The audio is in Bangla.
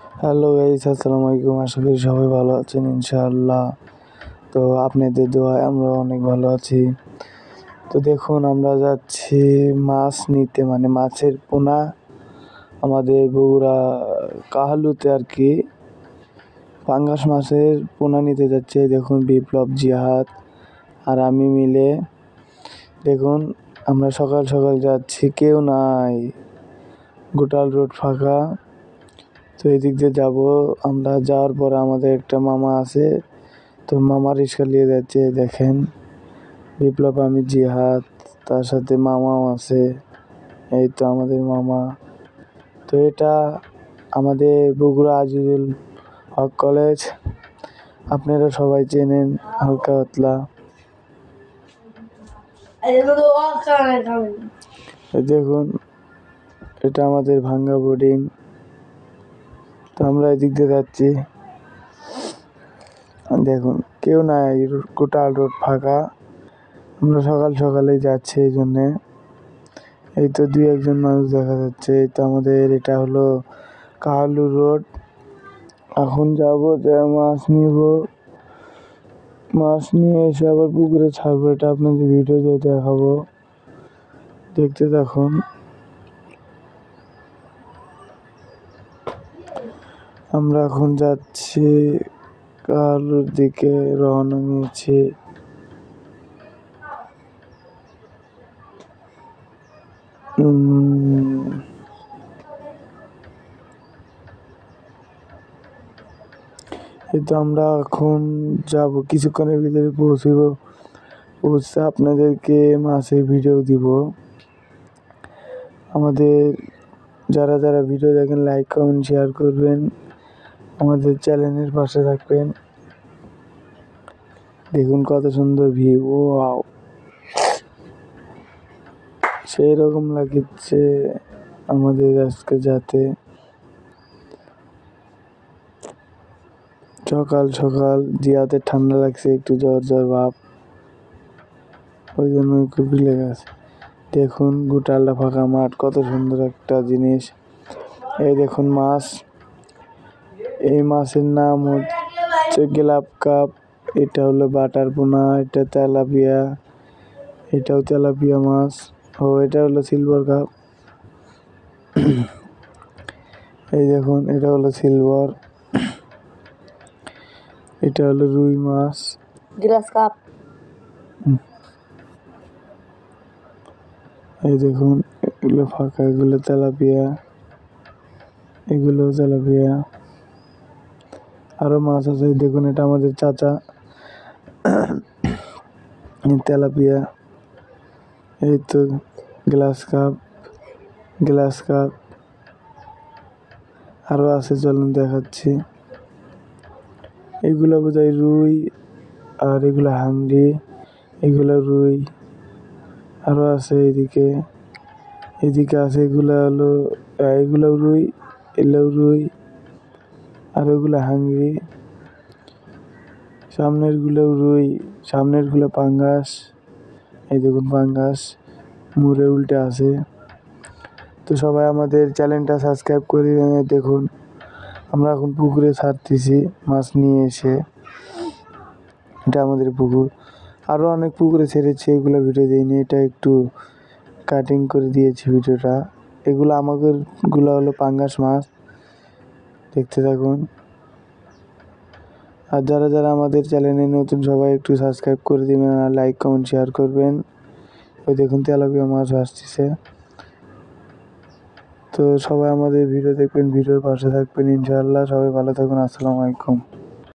হ্যালো গাইস, আসসালামু আলাইকুম। আশা করি সবাই ভালো আছেন ইনশাআল্লাহ। তো আপনাদের দোয়ায় আমরা অনেক ভালো আছি। তো দেখুন, আমরা যাচ্ছি মাছ নিতে, মানে মাছের পোনা আমাদের বগুড়া কাহালুতে আর কি। পাঙ্গাস মাছের পোনা নিতে যাচ্ছে। দেখুন, বিপ্লব, জিহাদ আর আমি মিলে। দেখুন, আমরা সকাল সকাল যাচ্ছি, কেউ নাই, গোটাল রোড ফাঁকা। তো এদিক দিয়ে যাবো। আমরা যাওয়ার পরে আমাদের একটা মামা আছে, তো মামা রিক্সা নিয়ে যাচ্ছে। দেখেন, বিপ্লব, আমি, জিহাদ, তার সাথে মামাও আছে। এই তো আমাদের মামা। তো এটা আমাদের বগুড়া আজিজুল হক কলেজ, আপনারা সবাই চেনেন হালকা পাতলা। দেখুন, এটা আমাদের ভাঙ্গা বোর্ডিং। তো আমরা এদিক দিয়ে যাচ্ছি। দেখুন, কেউ নাই, কোটাল রোড ফাঁকা। আমরা সকাল সকালেই যাচ্ছি, এই জন্যে। এই তো দুই একজন মানুষ দেখা যাচ্ছে। এই তো আমাদের, এটা হলো কাহালু রোড। এখন যাবো, যে মাছ নিব, মাছ নিয়ে এসে আবার পুকুরে ছাড়বো। এটা আপনাদের ভিডিও দিয়ে দেখাবো, দেখতে থাকুন। আমরা এখন যাচ্ছি কাহালুর দিকে, রওনা নিয়েছি। এই তো আমরা এখন যাব, কিছুক্ষণের ভিতরে পৌঁছে আপনাদেরকে মাছের ভিডিও দিব। আমাদের যারা যারা ভিডিও দেখেন, লাইক কমেন্ট শেয়ার করবেন, আমাদের চ্যানেলের পাশে থাকবেন। দেখুন কত সুন্দর ভিউ, ওয়াও, সেই রকম লাগছে আমাদের আজকে। যাতে সকাল সকাল জিয়াতে ঠান্ডা লাগছে, একটু জ্বর জ্বর ভাব, ওই জন্য খুবই লেগে আছে। দেখুন, গোটালটা ফাঁকা মাঠ, কত সুন্দর একটা জিনিস। এই দেখুন মাছ, এই মাছের নাম হচ্ছে গ্লাব কাপ। এটা হলো বাটার পোনা, এটা তেলাপিয়া, এটাও তেলাপিয়া মাছ। ও, এটা হলো সিলভার কাপ। এই দেখুন, এটা হলো সিলভার। এটা হলো রুই মাছ, গ্লাস কাপ। এই দেখুন, এগুলো ফাঁকা, এগুলো তেলাপিয়া, এগুলো তেলাপিয়া। আরো মাছ আছে। দেখুন, এটা আমাদের চাচা, তেলাপিয়া। এই তো গ্লাস কাপ, গ্লাস কাপ আরো আছে, চলুন দেখাচ্ছি। এগুলো বোধহয় রুই, আর এগুলো হাংরি, এগুলো রুই। আরো আছে এদিকে, এদিকে আছে, এগুলো হলো, এগুলো রুই, এগুলো রুই, আর ওগুলো হাংরি। সামনের গুলো রুই, সামনের গুলো পাঙ্গাস। এই দেখুন পাঙ্গাস, মুড়ে উল্টে আছে। তো সবাই আমাদের চ্যানেলটা সাবস্ক্রাইব করে দেখুন। আমরা এখন পুকুরে ছাড়তেছি মাছ নিয়ে এসে। এটা আমাদের পুকুর, আরও অনেক পুকুরে ছেড়েছি, এগুলো ভিডিও দিইনি, এটা একটু কাটিং করে দিয়েছি ভিডিওটা। এগুলো আমাদেরগুলো হলো পাঙ্গাস মাছ, দেখতে থাকুন। আর যারা যারা আমাদের চ্যানেলে নতুন, সবাই একটু সাবস্ক্রাইব করে দিবেন, আর লাইক কমেন্ট শেয়ার করবেন। ওই দেখুন তেলাপিয়া মাছ আসতেছে। তো সবাই আমাদের ভিডিও দেখবেন, ভিডিওর পাশে থাকবেন ইনশাআল্লাহ। সবাই ভালো থাকুন, আসসালামু আলাইকুম।